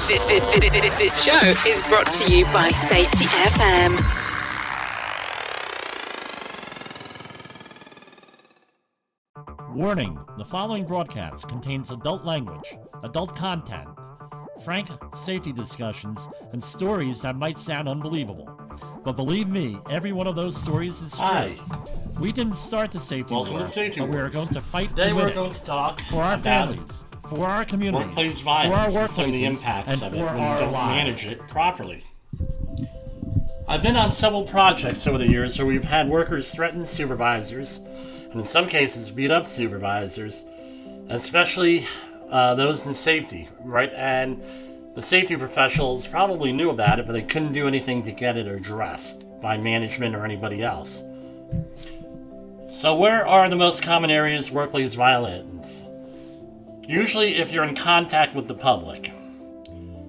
This show is brought to you by Safety FM. Warning, the following broadcast contains adult language, adult content, frank safety discussions, and stories that might sound unbelievable. But believe me, every one of those stories is true. Hi. We didn't start the safety war, Welcome to Safety but we are Wars. going to fight Today to win we're it going to talk for our about families, for our communities, workplace for our violence and workplaces, some of the impacts and of for it when our you don't lives. manage it properly. I've been on several projects over the years where we've had workers threaten supervisors, and in some cases beat up supervisors, especially those in safety, right? And the safety professionals probably knew about it, but they couldn't do anything to get it addressed by management or anybody else. So where are the most common areas of workplace violence? Usually if you're in contact with the public.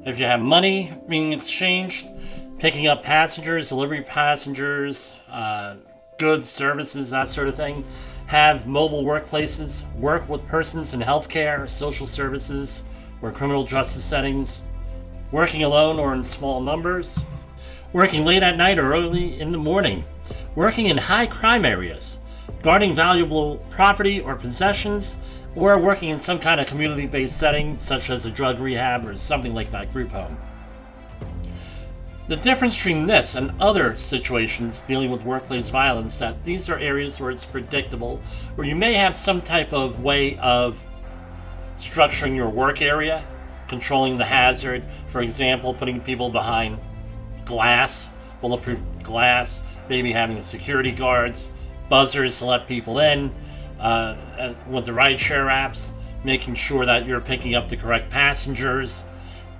If you have money being exchanged, picking up passengers, delivery passengers, goods, services, that sort of thing. Have mobile workplaces, work with persons in healthcare, social services, or criminal justice settings, working alone or in small numbers, working late at night or early in the morning, working in high crime areas, guarding valuable property or possessions, or working in some kind of community-based setting, such as a drug rehab or something like that, group home. The difference between this and other situations dealing with workplace violence, that these are areas where it's predictable, where you may have some type of way of structuring your work area, controlling the hazard, for example, putting people behind glass, bulletproof glass, maybe having security guards, buzzers to let people in, with the rideshare apps, making sure that you're picking up the correct passengers,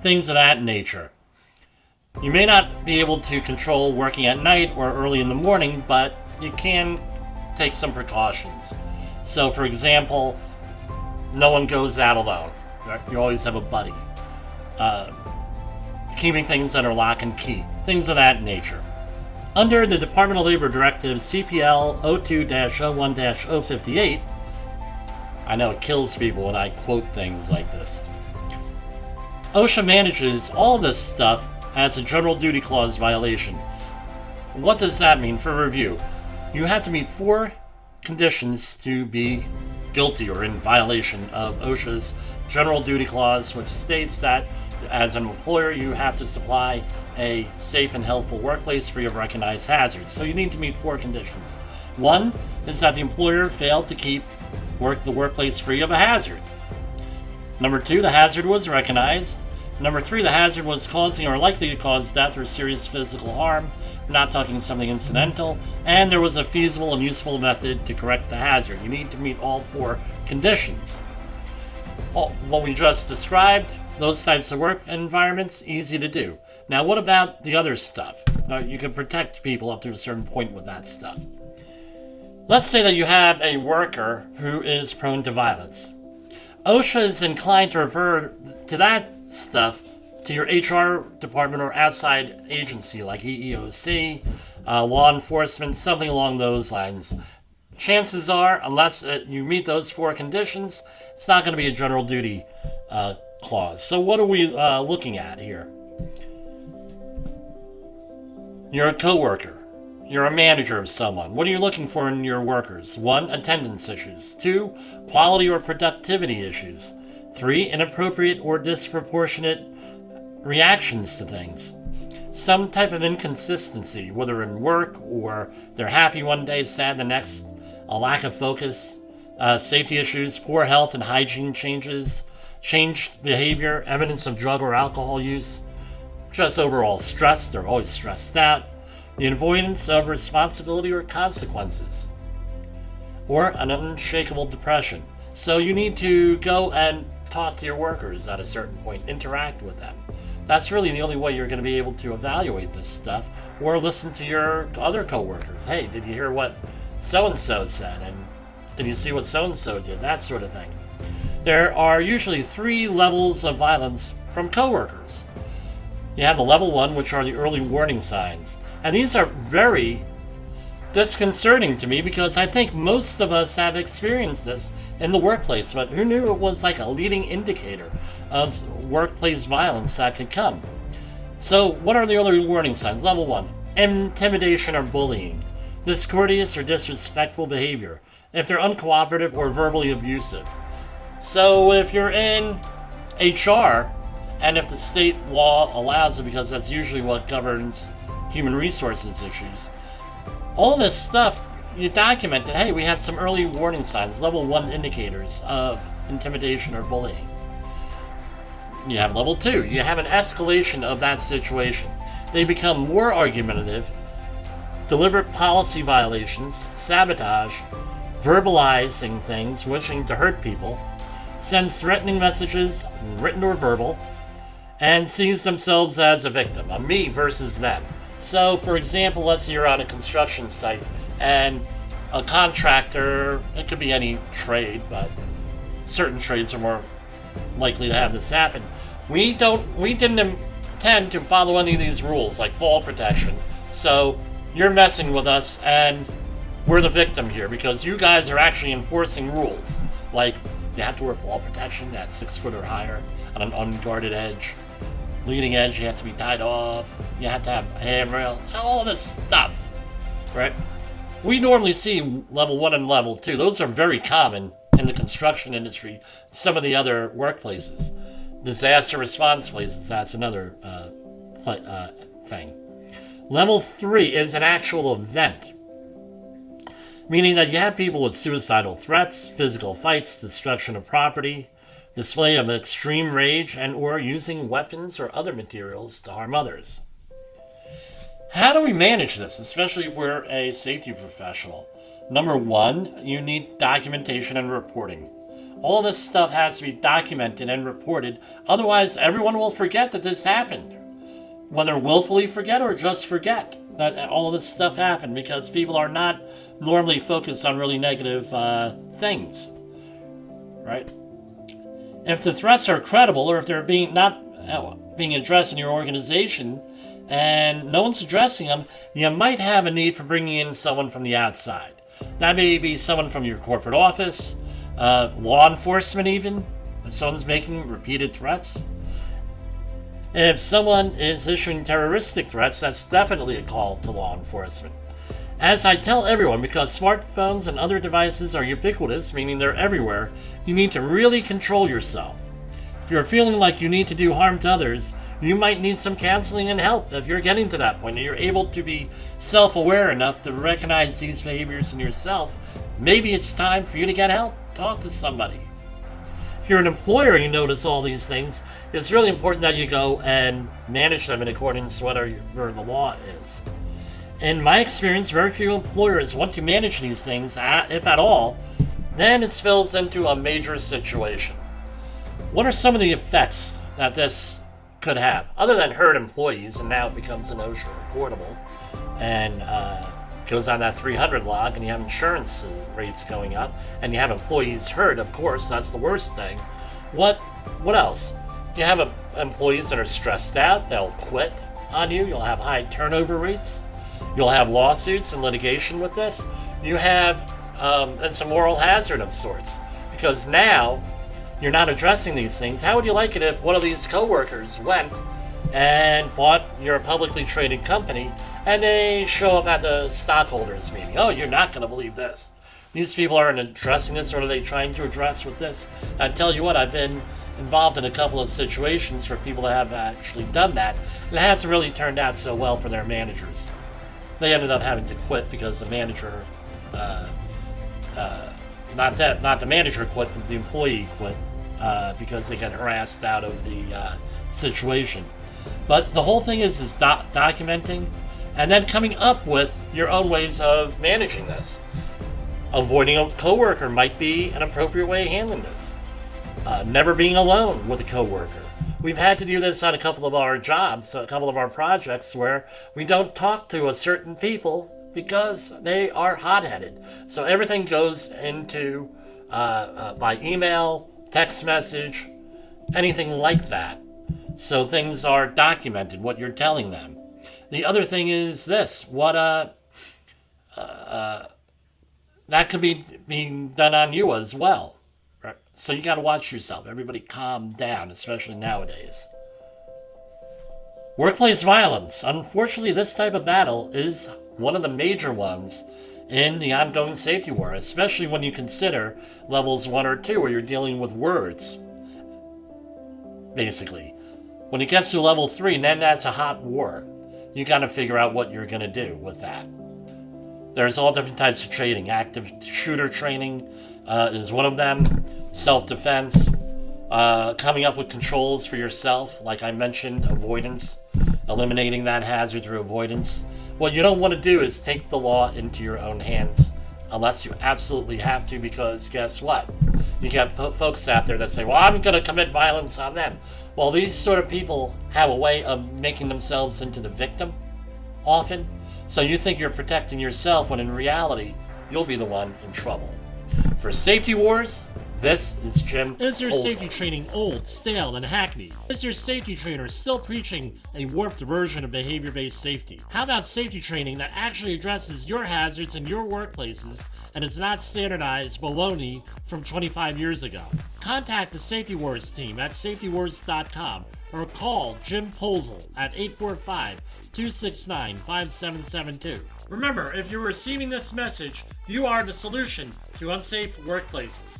things of that nature. You may not be able to control working at night or early in the morning, but you can take some precautions. So, for example, no one goes out alone. You always have a buddy. Keeping things under lock and key. Things of that nature. Under the Department of Labor Directive CPL 02-01-058, I know it kills people when I quote things like this. OSHA manages all this stuff as a General Duty Clause violation. What does that mean? For review, you have to meet 4 conditions to be guilty or in violation of OSHA's General Duty Clause, which states that as an employer you have to supply a safe and healthful workplace free of recognized hazards. So you need to meet 4 conditions. 1 is that the employer failed to keep the workplace free of a hazard. Number 2, the hazard was recognized. Number 3, the hazard was causing or likely to cause death or serious physical harm. We're not talking something incidental. And there was a feasible and useful method to correct the hazard. You need to meet all 4 conditions. What we just described, those types of work environments, easy to do. Now, what about the other stuff? You can protect people up to a certain point with that stuff. Let's say that you have a worker who is prone to violence. OSHA is inclined to refer to that stuff to your HR department or outside agency like EEOC, law enforcement, something along those lines. Chances are, unless you meet those 4 conditions, it's not going to be a general duty clause. So what are we looking at here? You're a coworker. You're a manager of someone. What are you looking for in your workers? 1, attendance issues. 2, quality or productivity issues. 3, inappropriate or disproportionate reactions to things. Some type of inconsistency, whether in work or they're happy one day, sad the next, a lack of focus, safety issues, poor health and hygiene changes, changed behavior, evidence of drug or alcohol use, just overall stress, they're always stressed out, the avoidance of responsibility or consequences, or an unshakable depression. So you need to go and talk to your workers at a certain point, interact with them. That's really the only way you're going to be able to evaluate this stuff, or listen to your other coworkers. Hey, did you hear what so-and-so said? And did you see what so-and-so did? That sort of thing. There are usually 3 levels of violence from coworkers. You have the level 1, which are the early warning signs. And these are very disconcerting to me because I think most of us have experienced this in the workplace, but who knew it was like a leading indicator of workplace violence that could come? So, what are the early warning signs? Level 1, intimidation or bullying, discourteous or disrespectful behavior, if they're uncooperative or verbally abusive. So, if you're in HR, and if the state law allows it, because that's usually what governs human resources issues, all this stuff, you document it. Hey, we have some early warning signs, level 1 indicators of intimidation or bullying. You have level 2. You have an escalation of that situation. They become more argumentative, deliberate policy violations, sabotage, verbalizing things, wishing to hurt people, sends threatening messages, written or verbal, and sees themselves as a victim, a me versus them. So, for example, let's say you're on a construction site and a contractor, it could be any trade, but certain trades are more likely to have this happen. We didn't intend to follow any of these rules, like fall protection. So, you're messing with us and we're the victim here because you guys are actually enforcing rules. Like, you have to wear fall protection at 6 foot or higher on an unguarded edge. Leading edge, you have to be tied off. You have to have a handrail. All this stuff, right? We normally see level 1 and level 2. Those are very common in the construction industry, some of the other workplaces. Disaster response places, that's another thing. Level 3 is an actual event, meaning that you have people with suicidal threats, physical fights, destruction of property, display of extreme rage, and or using weapons or other materials to harm others. How do we manage this, especially if we're a safety professional? Number 1, you need documentation and reporting. All this stuff has to be documented and reported, otherwise everyone will forget that this happened. Whether willfully forget or just forget that all of this stuff happened, because people are not normally focused on really negative things, right? If the threats are credible, or if they're not being addressed in your organization, and no one's addressing them, you might have a need for bringing in someone from the outside. That may be someone from your corporate office, law enforcement even, if someone's making repeated threats. If someone is issuing terroristic threats, that's definitely a call to law enforcement. As I tell everyone, because smartphones and other devices are ubiquitous, meaning they're everywhere, you need to really control yourself. If you're feeling like you need to do harm to others, you might need some counseling and help. If you're getting to that point and you're able to be self-aware enough to recognize these behaviors in yourself, maybe it's time for you to get help. Talk to somebody. If you're an employer and you notice all these things, it's really important that you go and manage them in accordance to whatever the law is. In my experience, very few employers want to manage these things, if at all. Then it spills into a major situation. What are some of the effects that this could have, other than hurt employees, and now it becomes an OSHA reportable, and goes on that 300 log, and you have insurance rates going up, and you have employees hurt, of course, that's the worst thing. What else? You have employees that are stressed out, they'll quit on you, you'll have high turnover rates, you'll have lawsuits and litigation with this, you have it's a moral hazard of sorts, because now you're not addressing these things. How would you like it if one of these coworkers went and bought your publicly traded company and they show up at the stockholders meeting? Oh, you're not going to believe this. These people aren't addressing this. What are they trying to address with this? I tell you what, I've been involved in a couple of situations where people have actually done that, and it hasn't really turned out so well for their managers. They ended up having to quit because the manager, not the manager quit, but the employee quit because they got harassed out of the situation. But the whole thing is documenting and then coming up with your own ways of managing this. Avoiding a coworker might be an appropriate way of handling this. Never being alone with a coworker. We've had to do this on a couple of our jobs, a couple of our projects, where we don't talk to a certain people because they are hot-headed. So everything goes into by email, text message, anything like that. So things are documented, what you're telling them. The other thing is this, that could be being done on you as well. Right? So you got to watch yourself. Everybody calm down, especially nowadays. Workplace violence. Unfortunately, this type of battle is one of the major ones in the ongoing safety war, especially when you consider levels 1 or 2 where you're dealing with words. Basically. When it gets to level 3, then that's a hot war. You got to figure out what you're going to do with that. There's all different types of training. Active shooter training is one of them. Self-defense. Coming up with controls for yourself. Like I mentioned, avoidance. Eliminating that hazard through avoidance. What you don't want to do is take the law into your own hands. Unless you absolutely have to, because guess what? You got folks out there that say, well, I'm going to commit violence on them. Well, these sort of people have a way of making themselves into the victim, often. So you think you're protecting yourself, when in reality, you'll be the one in trouble. For Safety Wars, this is Jim Is your Holzer. safety training old, stale, and hackneyed? Is your safety trainer still preaching a warped version of behavior-based safety? How about safety training that actually addresses your hazards in your workplaces and is not standardized baloney from 25 years ago? Contact the Safety Wars team at safetywars.com or call Jim Polzel at 845-269-5772. Remember, if you're receiving this message, you are the solution to unsafe workplaces.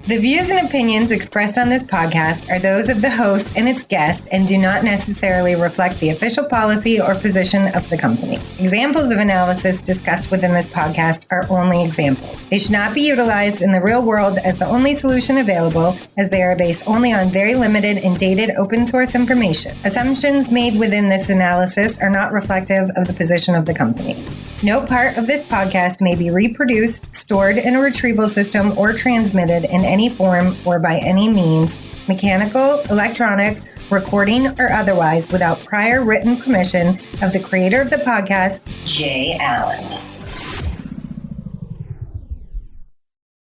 The views and opinions expressed on this podcast are those of the host and its guest and do not necessarily reflect the official policy or position of the company. Examples of analysis discussed within this podcast are only examples. They should not be utilized in the real world as the only solution available, as they are based only on very limited and dated open source information. Assumptions made within this analysis are not reflective of the position of the company. No part of this podcast may be reproduced, stored in a retrieval system, or transmitted in any form or by any means, mechanical, electronic, recording, or otherwise, without prior written permission of the creator of the podcast, Jay Allen.